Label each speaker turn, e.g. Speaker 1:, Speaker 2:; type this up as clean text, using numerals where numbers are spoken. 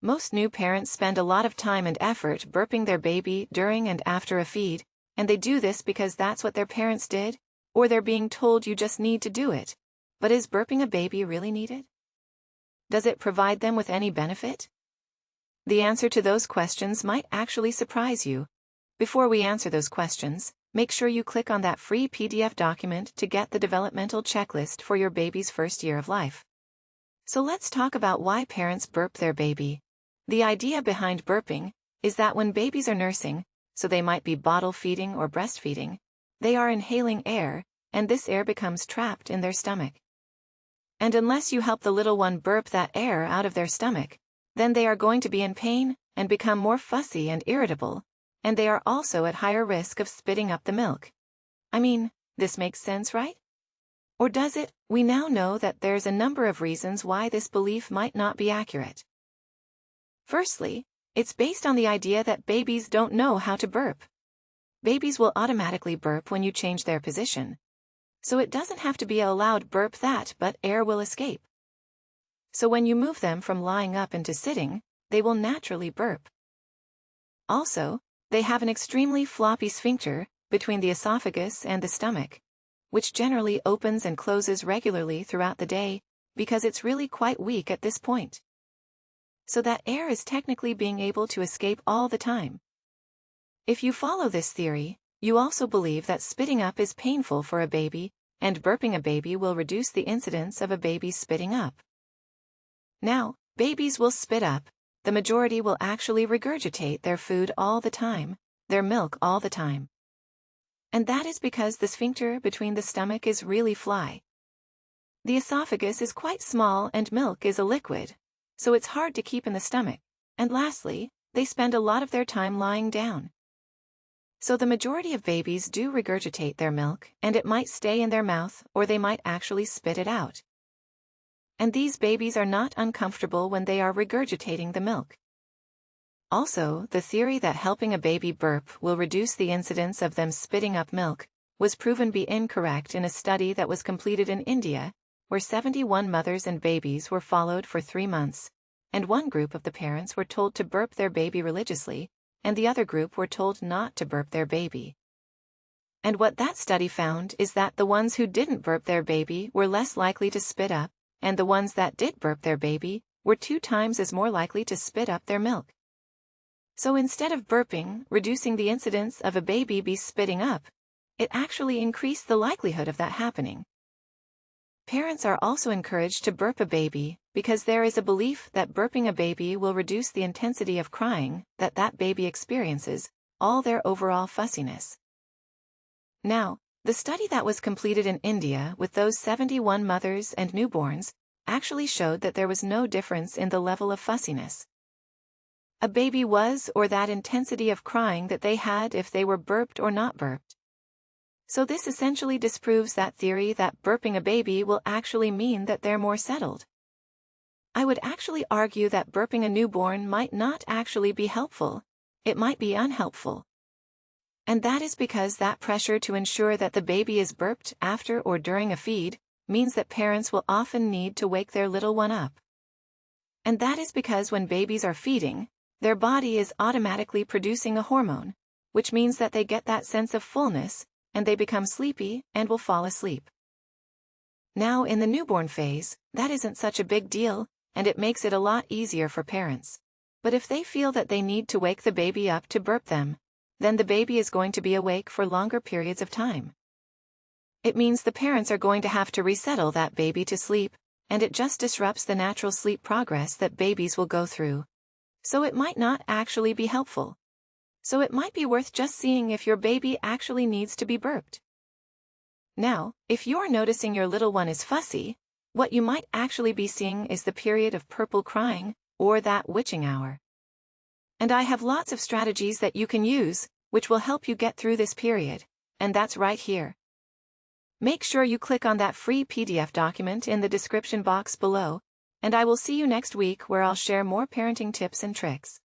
Speaker 1: Most new parents spend a lot of time and effort burping their baby during and after a feed, and they do this because that's what their parents did, or they're being told you just need to do it. But is burping a baby really needed? Does it provide them with any benefit? The answer to those questions might actually surprise you. Before we answer those questions, make sure you click on that free PDF document to get the developmental checklist for your baby's first year of life. So let's talk about why parents burp their baby. The idea behind burping is that when babies are nursing, so they might be bottle feeding or breastfeeding, they are inhaling air, and this air becomes trapped in their stomach. And unless you help the little one burp that air out of their stomach, then they are going to be in pain and become more fussy and irritable, and they are also at higher risk of spitting up the milk. I mean, this makes sense, right? Or does it? We now know that there's a number of reasons why this belief might not be accurate. Firstly, it's based on the idea that babies don't know how to burp. Babies will automatically burp when you change their position. So it doesn't have to be a loud burp but air will escape. So when you move them from lying up into sitting, they will naturally burp. Also, they have an extremely floppy sphincter between the esophagus and the stomach, which generally opens and closes regularly throughout the day because it's really quite weak at this point. So that air is technically being able to escape all the time. If you follow this theory, you also believe that spitting up is painful for a baby, and burping a baby will reduce the incidence of a baby spitting up. Now, babies will spit up. The majority will actually regurgitate their food all the time, their milk all the time. And that is because the sphincter between the stomach is really fly. The esophagus is quite small and milk is a liquid, so it's hard to keep in the stomach. And lastly, they spend a lot of their time lying down. So the majority of babies do regurgitate their milk, and it might stay in their mouth or they might actually spit it out. And these babies are not uncomfortable when they are regurgitating the milk. Also, the theory that helping a baby burp will reduce the incidence of them spitting up milk was proven to be incorrect in a study that was completed in India, where 71 mothers and babies were followed for 3 months, and one group of the parents were told to burp their baby religiously, and the other group were told not to burp their baby. And what that study found is that the ones who didn't burp their baby were less likely to spit up, and the ones that did burp their baby were 2 times as more likely to spit up their milk. So instead of burping, reducing the incidence of a baby be spitting up, it actually increased the likelihood of that happening. Parents are also encouraged to burp a baby because there is a belief that burping a baby will reduce the intensity of crying that baby experiences, all their overall fussiness. Now, the study that was completed in India with those 71 mothers and newborns actually showed that there was no difference in the level of fussiness. A baby was or that intensity of crying that they had if they were burped or not burped. So this essentially disproves that theory that burping a baby will actually mean that they're more settled. I would actually argue that burping a newborn might not actually be helpful, it might be unhelpful. And that is because that pressure to ensure that the baby is burped after or during a feed means that parents will often need to wake their little one up. And that is because when babies are feeding, their body is automatically producing a hormone, which means that they get that sense of fullness, and they become sleepy and will fall asleep. Now in the newborn phase, that isn't such a big deal, and it makes it a lot easier for parents. But if they feel that they need to wake the baby up to burp them, then the baby is going to be awake for longer periods of time. It means the parents are going to have to resettle that baby to sleep, and it just disrupts the natural sleep progress that babies will go through. So it might not actually be helpful. So it might be worth just seeing if your baby actually needs to be burped. Now, if you're noticing your little one is fussy, what you might actually be seeing is the period of purple crying, or that witching hour. And I have lots of strategies that you can use, which will help you get through this period, and that's right here. Make sure you click on that free PDF document in the description box below, and I will see you next week where I'll share more parenting tips and tricks.